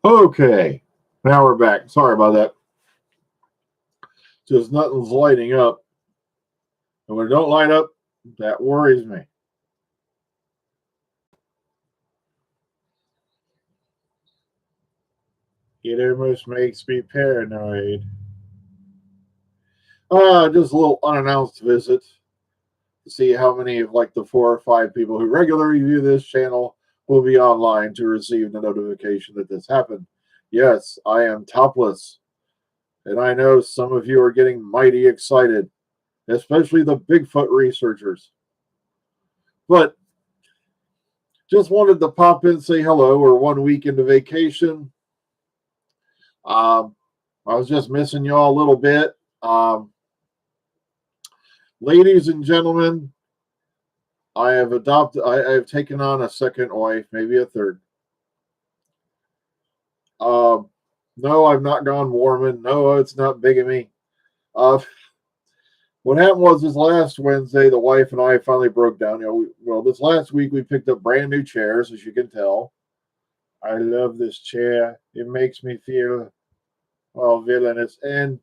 Okay, now we're back. Sorry about that. Just nothing's lighting up. And when it don't light up, that worries me. It almost makes me paranoid. Just a little unannounced visit to see how many of like the 4 or 5 people who regularly view this channel will be online to receive the notification that this happened. Yes, I am topless, and I know some of you are getting mighty excited, especially the Bigfoot researchers. But just wanted to pop in, say hello. We're 1 week into vacation. Um, I was just missing y'all a little bit. Ladies and gentlemen, I have taken on a second wife, maybe a third. Um, no, I've not gone Mormon. No, it's not bigamy. Uh, what happened was this last Wednesday, the wife and I finally broke down. This last week we picked up brand new chairs, as you can tell. I love this chair. It makes me feel villainous. And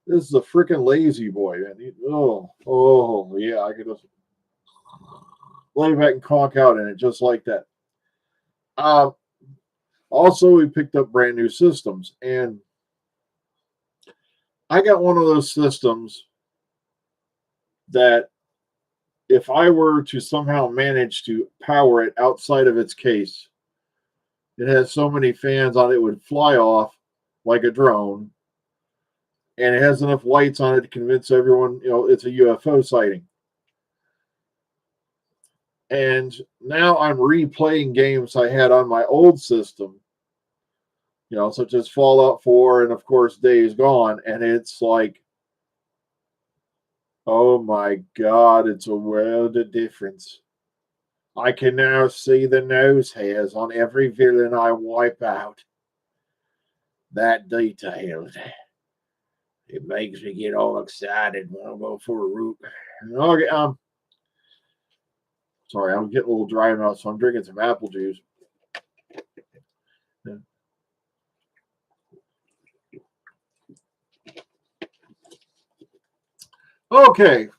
this is a freaking lazy boy, man. Yeah, I could just lay back and conk out in it just like that. Uh, Also, we picked up brand new systems, and I got one of those systems that if I were to somehow manage to power it outside of its case, it has so many fans on it, it would fly off like a drone, and it has enough lights on it to convince everyone, it's a UFO sighting. And now I'm replaying games I had on my old system, such as Fallout 4 and, of course, Days Gone. And it's like, oh my God, it's a world of difference. I can now see the nose hairs on every villain I wipe out. That detailed. It makes me get all excited when I go for a root. Okay, sorry, I'm getting a little dry now, so I'm drinking some apple juice. Okay,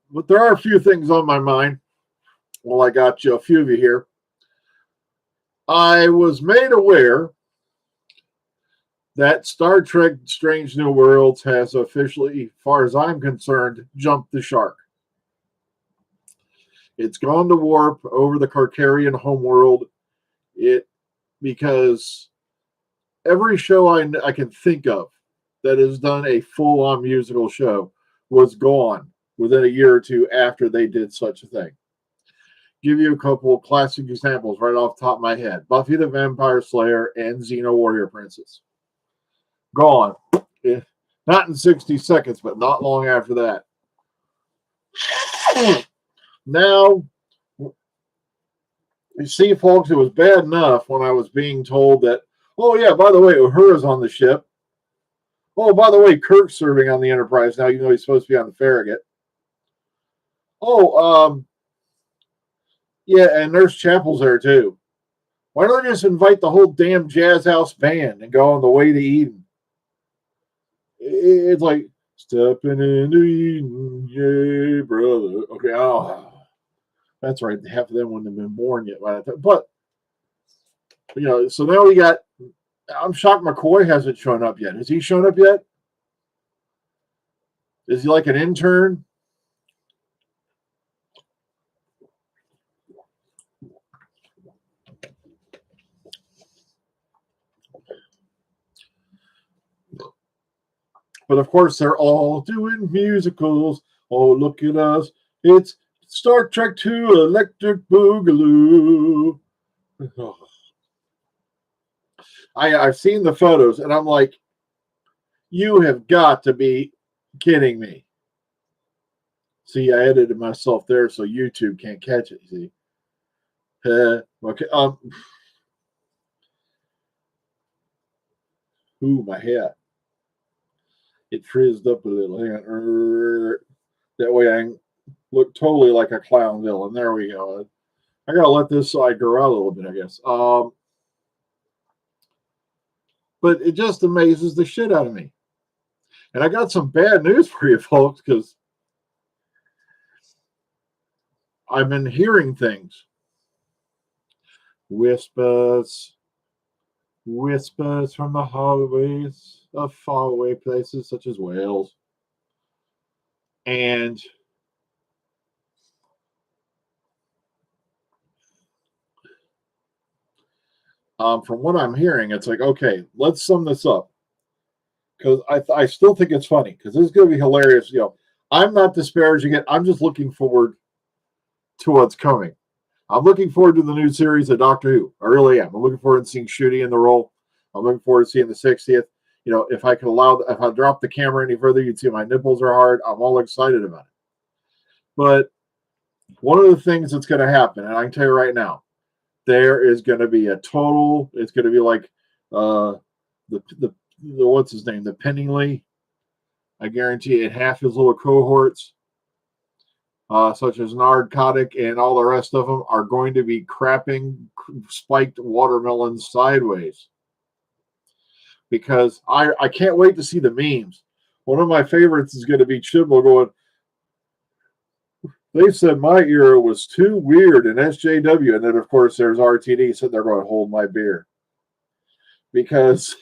but there are a few things on my mind. Well, I got you, a few of you here. I was made aware that Star Trek Strange New Worlds has officially, as far as I'm concerned, jumped the shark. It's gone to warp over the Carcarian homeworld. Because every show I can think of that has done a full-on musical show was gone within a year or two after they did such a thing. Give you a couple of classic examples right off the top of my head. Buffy the Vampire Slayer and Xena Warrior Princess. Gone. Not in 60 seconds, but not long after that. Now, you see, folks, it was bad enough when I was being told that, oh, yeah, by the way, Uhura's on the ship. Oh, by the way, Kirk's serving on the Enterprise now, even though he's supposed to be on the Farragut. Oh, yeah, and Nurse Chapel's there too. Why don't they just invite the whole damn Jazz House band and go on the way to Eden? It's like stepping into Eden, yeah, brother. Okay, that's right. Half of them wouldn't have been born yet. But so now we got. I'm shocked McCoy hasn't shown up yet. Has he shown up yet? Is he like an intern? But of course, they're all doing musicals. Oh, look at us. It's Star Trek II Electric Boogaloo. I've seen the photos, and I'm like, you have got to be kidding me. See, I edited myself there so YouTube can't catch it, see. Okay. Ooh, my hat. It frizzed up a little. Hang on. That way I look totally like a clown villain. There we go. I gotta let this side grow out a little bit, I guess. But it just amazes the shit out of me. And I got some bad news for you folks, because I've been hearing things. Whispers from the hallways of faraway places such as Wales. And from what I'm hearing, it's like, okay, let's sum this up. Because I still think it's funny, because this is going to be hilarious. I'm not disparaging it. I'm just looking forward to what's coming. I'm looking forward to the new series of Doctor Who. I really am. I'm looking forward to seeing Shooty in the role. I'm looking forward to seeing the 60th. If I could if I drop the camera any further, you'd see my nipples are hard. I'm all excited about it. But one of the things that's going to happen, and I can tell you right now, there is going to be it's going to be like the what's his name? The Penningley. I guarantee it, half his little cohorts, such as Narcotic and all the rest of them, are going to be crapping spiked watermelons sideways. Because I can't wait to see the memes. One of my favorites is going to be Chibnall going, they said my era was too weird in SJW. And then, of course, there's RTD sitting there going, hold my beer. Because,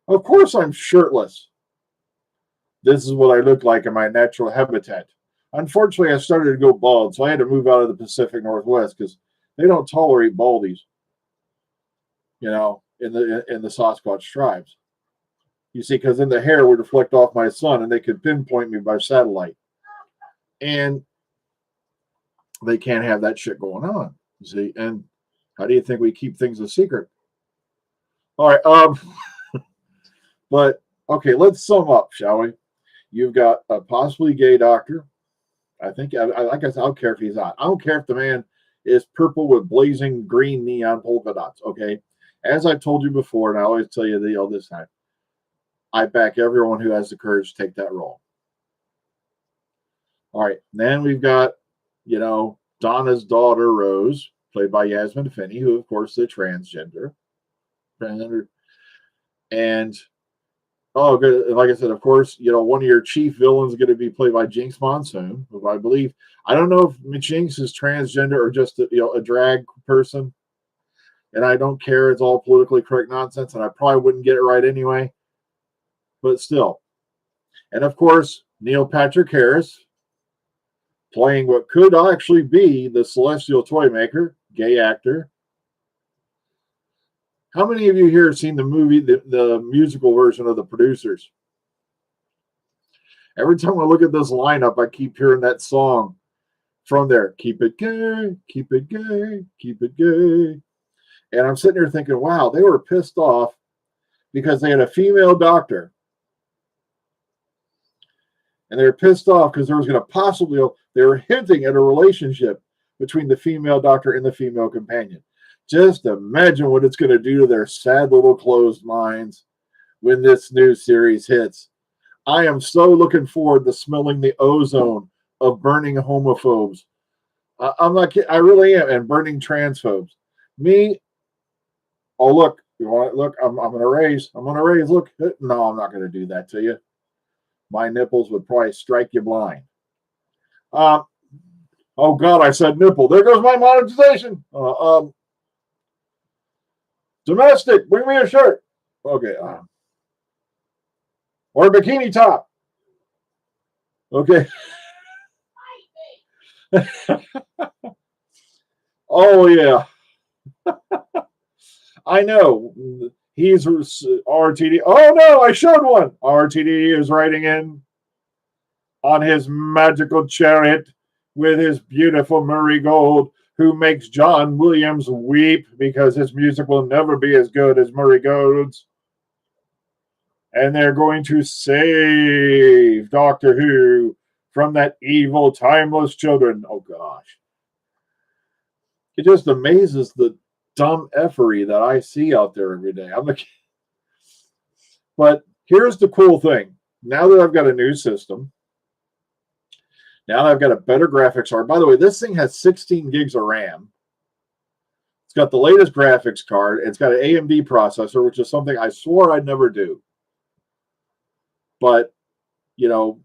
of course, I'm shirtless. This is what I look like in my natural habitat. Unfortunately, I started to go bald, so I had to move out of the Pacific Northwest because they don't tolerate baldies, in the Sasquatch tribes. You see, because then the hair would reflect off my sun, and they could pinpoint me by satellite. And they can't have that shit going on. You see, and how do you think we keep things a secret? All right, but okay, let's sum up, shall we? You've got a possibly gay doctor. I think, like I said, I don't care if he's hot. I don't care if the man is purple with blazing green neon polka dots. Okay, as I've told you before, and I always tell you this time, I back everyone who has the courage to take that role. All right, then we've got, Donna's daughter, Rose, played by Yasmin Finney, who, of course, is transgender. And, oh, good. Like I said, of course, one of your chief villains is going to be played by Jinx Monsoon, who I believe, I don't know if Jinx is transgender or just, a drag person. And I don't care. It's all politically correct nonsense, and I probably wouldn't get it right anyway. But still. And, of course, Neil Patrick Harris, playing what could actually be the Celestial Toymaker, gay actor. How many of you here have seen the movie, the musical version of The Producers? Every time I look at this lineup, I keep hearing that song from there. Keep it gay, keep it gay, keep it gay. And I'm sitting there thinking, wow, they were pissed off because they had a female doctor. And they were pissed off because there was going to possibly, they were hinting at a relationship between the female doctor and the female companion. Just imagine what it's going to do to their sad little closed minds when this new series hits. I am so looking forward to smelling the ozone of burning homophobes. I'm not kidding. I really am. And burning transphobes. Me, oh, look, you want to look? I'm going to raise. I'm going to raise. Look, no, I'm not going to do that to you. My nipples would probably strike you blind. Oh, God, I said nipple. There goes my monetization. Domestic, bring me a shirt. Okay. Or a bikini top. Okay. Oh, yeah. I know. He's RTD. Oh, no, I showed one. RTD is riding in on his magical chariot with his beautiful Murray Gold, who makes John Williams weep because his music will never be as good as Murray Gold's. And they're going to save Doctor Who from that evil, timeless children. Oh, gosh. It just amazes the dumb effery that I see out there every day. But here's the cool thing. Now that I've got a new system, now that I've got a better graphics card. By the way, this thing has 16 gigs of RAM. It's got the latest graphics card. It's got an AMD processor, which is something I swore I'd never do. But, you know,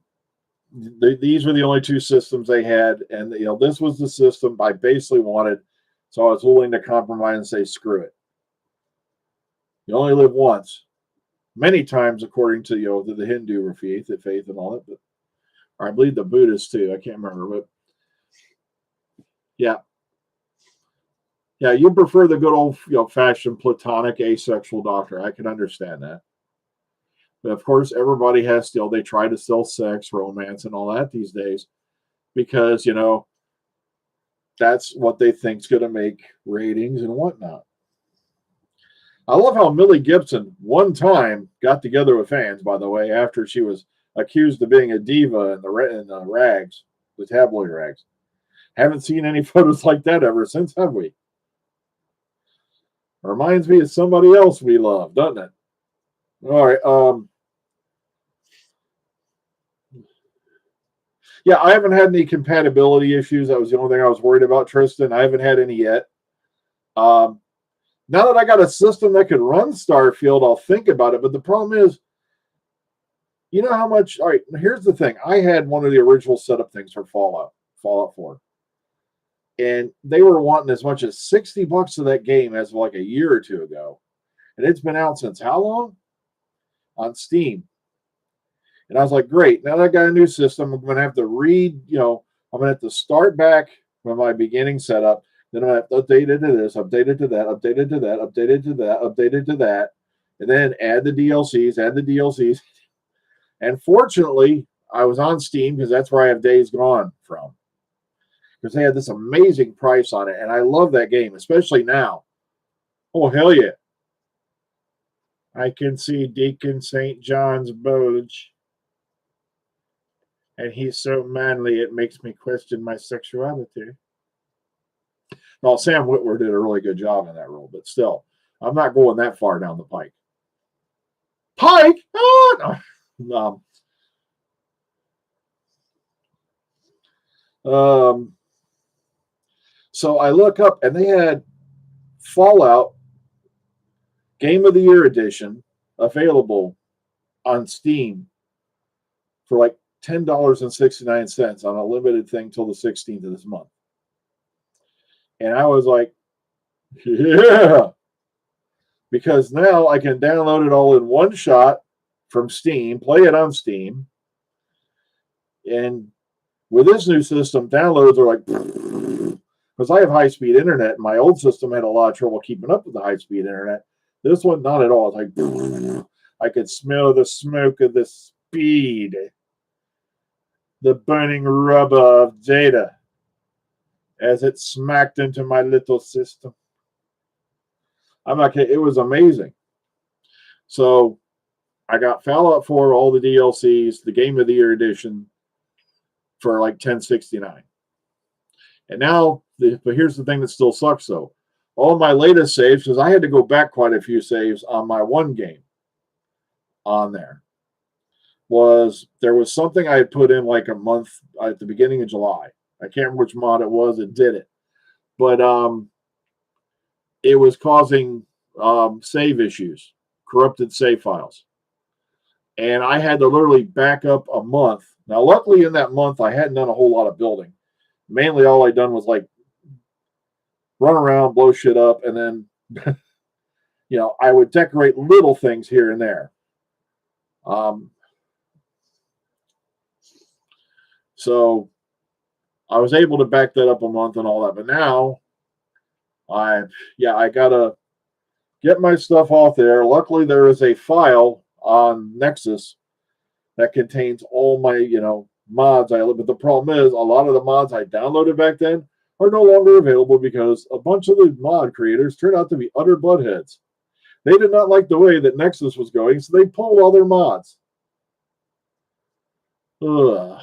these were the only two systems they had. And, you know, this was the system I basically wanted. So I was willing to compromise and say, screw it. You only live once. Many times, according to, you know, the Hindu faith and all that. But, or I believe the Buddhists too. I can't remember. But, yeah. Yeah, you prefer the good old, you know, fashioned platonic asexual doctor. I can understand that. But of course, everybody has still, they try to sell sex, romance, and all that these days because, you know, that's what they think is going to make ratings and whatnot. I love how Millie Gibson one time got together with fans, by the way, after she was accused of being a diva in the rags, the tabloid rags. Haven't seen any photos like that ever since, have we? Reminds me of somebody else we love, doesn't it? All right. Yeah, I haven't had any compatibility issues. That was the only thing I was worried about, Tristan. I haven't had any yet. Now that I got a system that could run Starfield, I'll think about it. But the problem is, you know how much. All right, here's the thing. I had one of the original setup things for Fallout 4. And they were wanting as much as $60 for that game as of like a year or two ago. And it's been out since how long? On Steam. And I was like, great. Now that I got a new system, I'm going to have to I'm going to have to start back from my beginning setup. Then I'm going to have to update it to this, update it to that, update it to that, update it to that, update it to that. And then add the DLCs. And fortunately, I was on Steam because that's where I have Days Gone from. Because they had this amazing price on it. And I love that game, especially now. Oh, hell yeah. I can see Deacon St. John's Bulge. And he's so manly, it makes me question my sexuality. Well, Sam Witwer did a really good job in that role, but still, I'm not going that far down the pike. Pike? Oh, no. So I look up, and they had Fallout Game of the Year edition available on Steam for like $10.69 on a limited thing till the 16th of this month. And I was like, yeah, because now I can download it all in one shot from Steam, play it on Steam. And with this new system, downloads are like, because I have high-speed internet. My old system had a lot of trouble keeping up with the high-speed internet. This one, not at all. It's like, I could smell the smoke of the speed, the burning rubber of data as it smacked into my little system. I'm not kidding. It was amazing. So I got Fallout 4, all the DLCs, the Game of the Year edition for like $10.69. And now, but here's the thing that still sucks though. All my latest saves, because I had to go back quite a few saves on my one game on there, there was something I had put in like a month at the beginning of July. I can't remember which mod it was that did it. But it was causing save issues, corrupted save files. And I had to literally back up a month. Now, luckily in that month, I hadn't done a whole lot of building. Mainly all I'd done was like run around, blow shit up, and then, I would decorate little things here and there. So I was able to back that up a month and all that. But now I got to get my stuff off there. Luckily, there is a file on Nexus that contains all my, mods. But the problem is a lot of the mods I downloaded back then are no longer available because a bunch of the mod creators turned out to be utter buttheads. They did not like the way that Nexus was going, so they pulled all their mods. Ugh.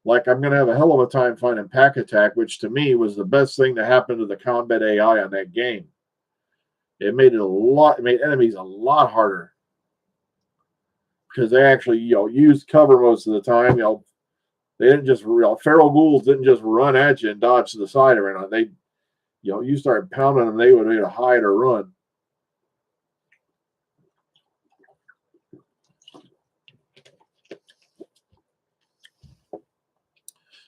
Like, I'm going to have a hell of a time finding Pack Attack, which to me was the best thing to happen to the combat AI on that game. It made enemies a lot harder because they actually, used cover most of the time. They didn't just, feral ghouls didn't just run at you and dodge to the side or anything. You start pounding them, they would either hide or run.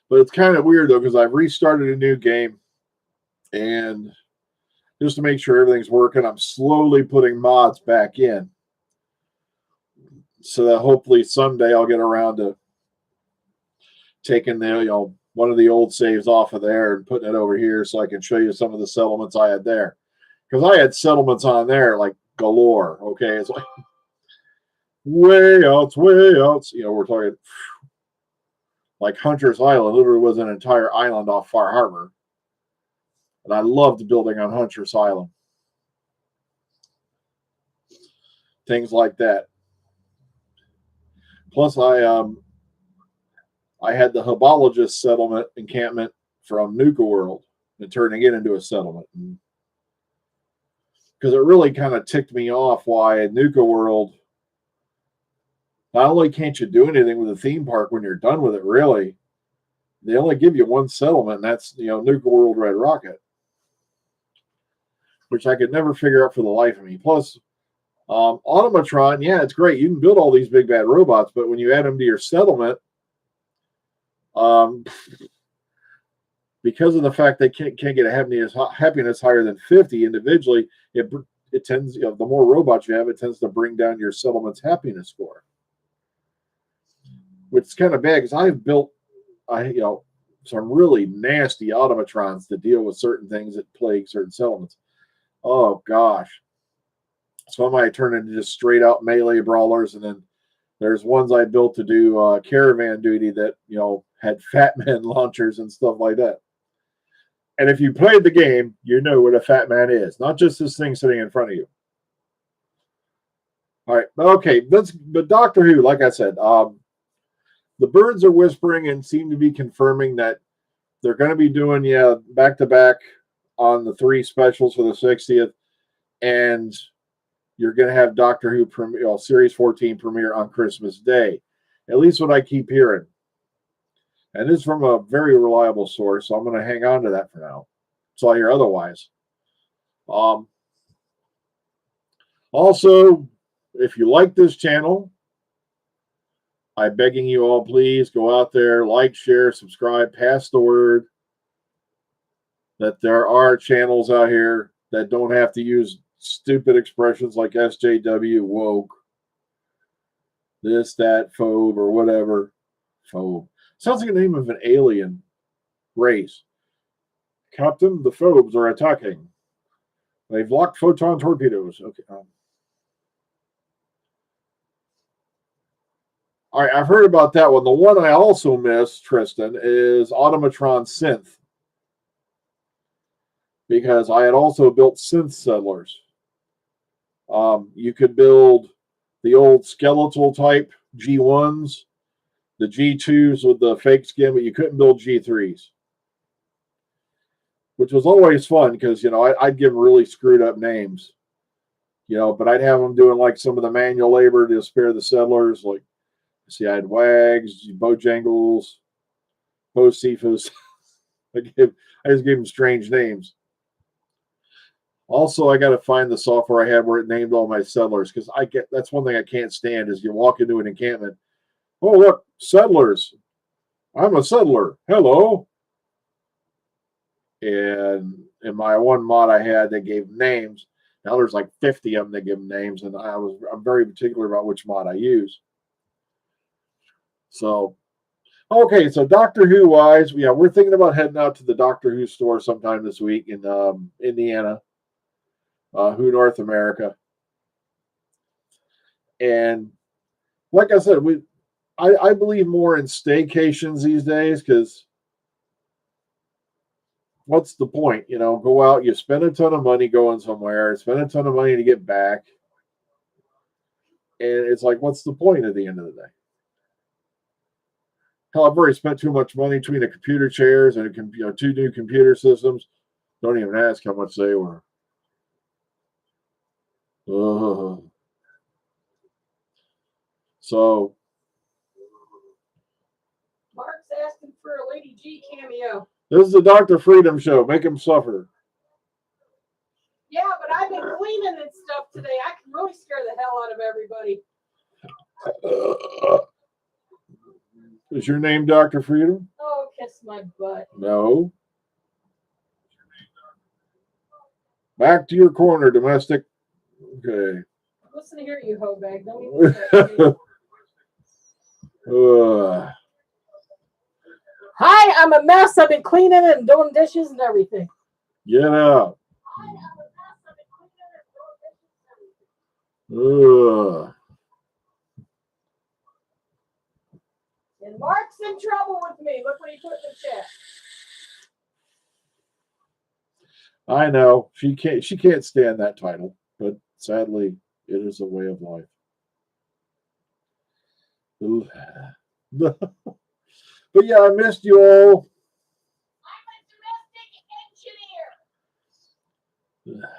But it's kind of weird though, because I've restarted a new game, and just to make sure everything's working, I'm slowly putting mods back in, so that hopefully someday I'll get around to taking the one of the old saves off of there and putting it over here, so I can show you some of the settlements I had there. Because I had settlements on there like galore. Okay, it's like way outs. We're talking like Hunter's Island. Literally was an entire island off Far Harbor, and I loved building on Hunter's Island. Things like that. Plus, I had the Hebologist settlement encampment from Nuka World and turning it into a settlement. Because it really kind of ticked me off why Nuka World, not only can't you do anything with the theme park when you're done with it, really, they only give you one settlement, and that's Nuka World Red Rocket, which I could never figure out for the life of me. Plus, Automatron, yeah, it's great. You can build all these big bad robots, but when you add them to your settlement, because of the fact they can't get a happiness higher than 50 individually, it tends, the more robots you have, it tends to bring down your settlement's happiness score, which is kind of bad because I've built some really nasty automatrons to deal with certain things that plague certain settlements. Oh gosh, some might turn into just straight out melee brawlers, and then there's ones I built to do caravan duty that had Fat Man launchers and stuff like that. And if you played the game, you know what a Fat Man is, not just this thing sitting in front of you. All right, okay, but Doctor Who, like I said, the birds are whispering and seem to be confirming that they're going to be doing back to back on the 3 specials for the 60th, and you're going to have Doctor Who premiere, Series 14 premiere on Christmas Day. At least what I keep hearing. And this is from a very reliable source, so I'm going to hang on to that for now. So I hear otherwise. Also, if you like this channel, I'm begging you all, please go out there, like, share, subscribe, pass the word that there are channels out here that don't have to use stupid expressions like SJW, woke, this, that, phobe, or whatever. Phobe. Sounds like the name of an alien race. Captain, the phobes are attacking. They've locked photon torpedoes. Okay. All right, I've heard about that one. The one I also missed, Tristan, is Automatron Synth. Because I had also built synth settlers. You could build the old skeletal type G1s, the G2s with the fake skin, but you couldn't build G3s. Which was always fun because, I'd give them really screwed up names. But I'd have them doing like some of the manual labor to spare the settlers. Like, see, I had Wags, Bojangles, Bocephus. I just gave them strange names. Also, I got to find the software I had where it named all my settlers, because that's one thing I can't stand is you walk into an encampment. Oh, look, settlers. I'm a settler. Hello. And in my one mod I had, they gave names. Now there's like 50 of them that give names, and I'm very particular about which mod I use. So, okay, so Doctor Who wise, we're thinking about heading out to the Doctor Who store sometime this week in Indiana, Who North America. And like I said, I believe more in staycations these days, because what's the point? Go out, you spend a ton of money going somewhere, spend a ton of money to get back. And it's like, what's the point at the end of the day? Hell, I've already spent too much money between the computer chairs and 2 new computer systems. Don't even ask how much they were. So Mark's asking for a Lady G cameo. This is the Dr. Freedom Show. Make him suffer. cleaning and stuff today. I can really scare the hell out of everybody. Is your name Dr. Freedom? Oh, kiss my butt. No. Back to your corner, domestic. Okay. Listen here, you hoe bag. Don't even start. Hi, I'm a mess. I've been cleaning and doing dishes and everything. Get out. And Mark's in trouble with me. Look what he put in the chat. I know she can't stand that title, but sadly, it is a way of life. But yeah, I missed you all. I'm a domestic engineer.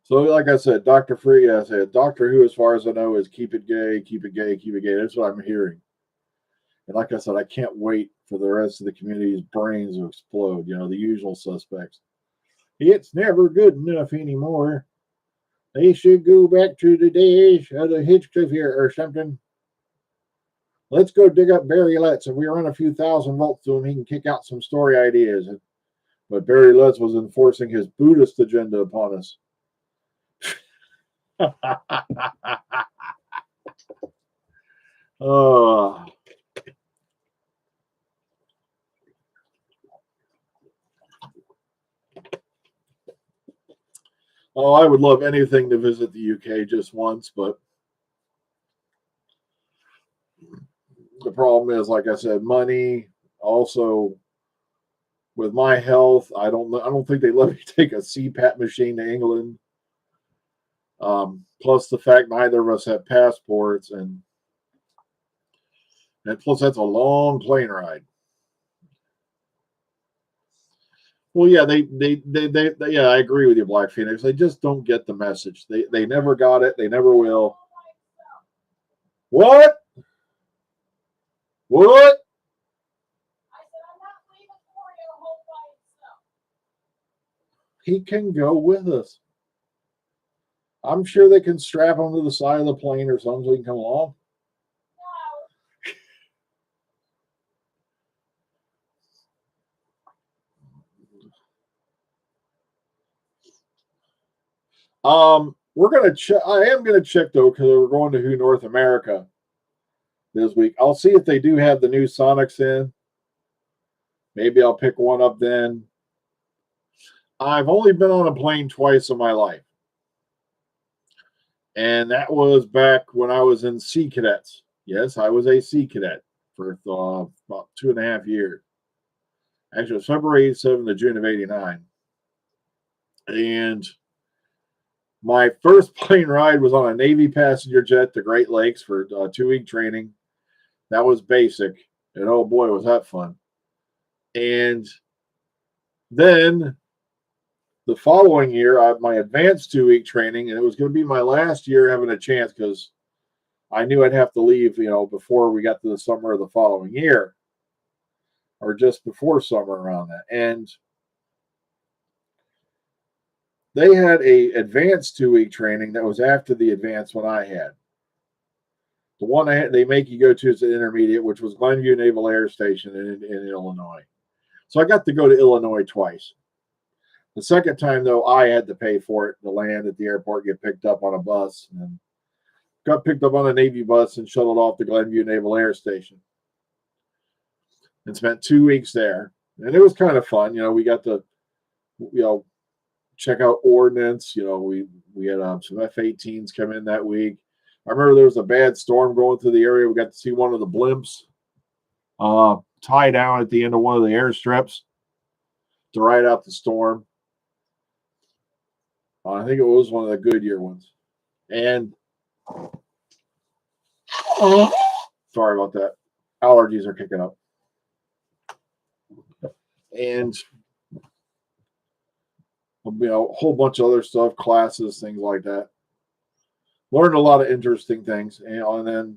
So, like I said, Dr. Free, I said, Doctor Who, as far as I know, is keep it gay, keep it gay, keep it gay. That's what I'm hearing. And like I said, I can't wait for the rest of the community's brains to explode. You know, the usual suspects. It's never good enough anymore. They should go back to the days of the Hitchcliff here or something. Let's go dig up Barry Letts. If we run a few thousand volts to him, he can kick out some story ideas. But Barry Letts was enforcing his Buddhist agenda upon us. Oh. Oh, I would love anything to visit the UK just once, but the problem is, like I said, money. Also, with my health, I don't think they let me take a CPAP machine to England. Plus the fact neither of us have passports, and plus that's a long plane ride. Well, yeah, they yeah, I agree with you, Black Phoenix. They just don't get the message. They never got it. They never will. What? What? I said, I'm not leaving Oreo home by itself. He can go with us. I'm sure they can strap him to the side of the plane or something so he can come along. We're gonna check. I am gonna check though because we're going to Who North America this week. I'll see if they do have the new Sonics in. Maybe I'll pick one up then. I've only been on a plane twice in my life, and that was back when I was in Sea Cadets. Yes, I was a Sea Cadet for about 2.5 years. Actually, it was February 87 to June of 89. And my first plane ride was on a Navy passenger jet to Great Lakes for 2-week training. That was basic. And oh boy, was that fun. And then the following year, I had my advanced 2-week training, and it was going to be my last year having a chance because I knew I'd have to leave, before we got to the summer of the following year, or just before summer around that. And they had a advanced 2-week training that was after the advanced one I had. The one they make you go to is an intermediate, which was Glenview Naval Air Station in Illinois. So I got to go to Illinois twice. The second time, though, I had to pay for it to land at the airport, get picked up on a bus, and got picked up on a Navy bus and shuttled off to Glenview Naval Air Station. And spent 2 weeks there. And it was kind of fun. We got to, check out ordnance. We had some F-18s come in that week. I remember there was a bad storm going through the area. We got to see one of the blimps tie down at the end of one of the airstrips to ride out the storm. I think it was one of the Goodyear ones. And sorry about that. Allergies are kicking up. And a whole bunch of other stuff, classes, things like that. Learned a lot of interesting things, and then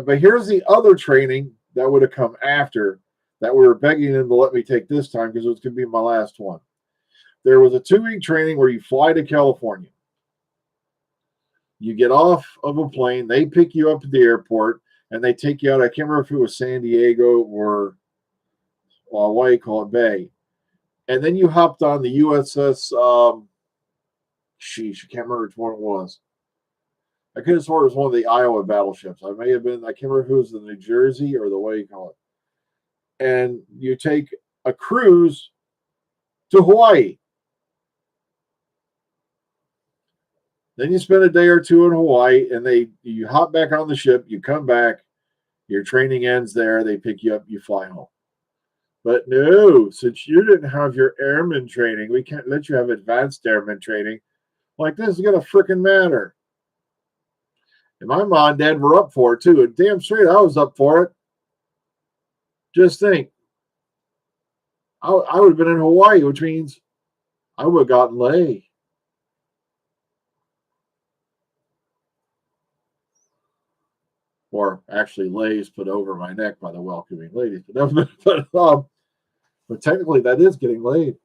but here's the other training that would have come after that we were begging them to let me take this time because it was going to be my last one. There was a 2-week training where you fly to California. You get off of a plane, they pick you up at the airport, and they take you out. I can't remember if it was San Diego or what do you call it, Bay. And then you hopped on the USS. I can't remember which one it was. I could have sworn it was one of the Iowa battleships. I may have been. I can't remember if it was the New Jersey or the what do you call it. And you take a cruise to Hawaii. Then you spend a day or two in Hawaii, and you hop back on the ship. You come back, your training ends there. They pick you up, you fly home. But no, since you didn't have your airman training, we can't let you have advanced airman training. Like, this is gonna freaking matter. And my mom and dad were up for it too, and damn straight I was up for it. Just think, I would have been in Hawaii, which means I would have gotten laid. Or actually lays put over my neck by the welcoming ladies. But technically that is getting laid.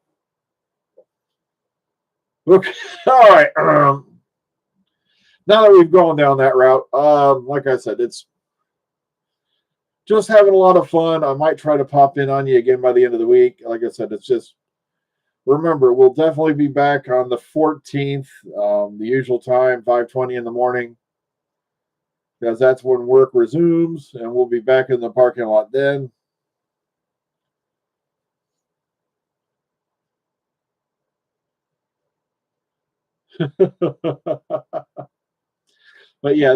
Okay, all right. Now that we've gone down that route, like I said, it's just having a lot of fun. I might try to pop in on you again by the end of the week. Like I said, it's just, remember, we'll definitely be back on the 14th, the usual time, 5:20 in the morning. Because that's when work resumes, and we'll be back in the parking lot then. But yeah,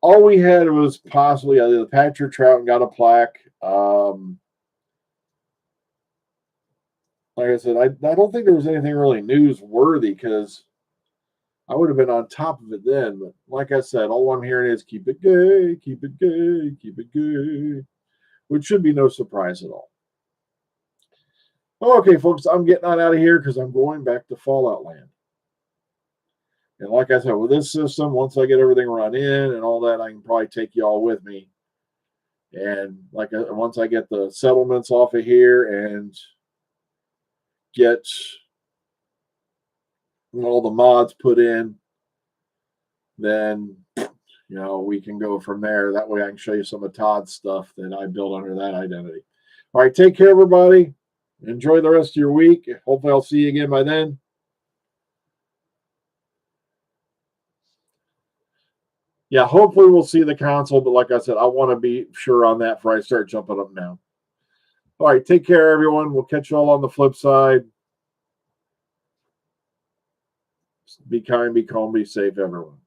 all we had was possibly the Patrick Troughton got a plaque. Like I said, I don't think there was anything really newsworthy because I would have been on top of it then. But like I said, all I'm hearing is keep it gay, keep it gay, keep it gay, which should be no surprise at all. Okay, folks, I'm getting on out of here because I'm going back to Fallout Land. And like I said, with this system, once I get everything run in and all that, I can probably take you all with me. And once I get the settlements off of here and get all the mods put in, then we can go from there. That way I can show you some of Todd's stuff that I built under that identity. All right, take care, everybody. Enjoy the rest of your week. Hopefully I'll see you again by then. Yeah, hopefully we'll see the console, but like I said, I want to be sure on that before I start jumping up now. All right, take care, everyone. We'll catch you all on the flip side. Be kind, be calm, be safe, everyone.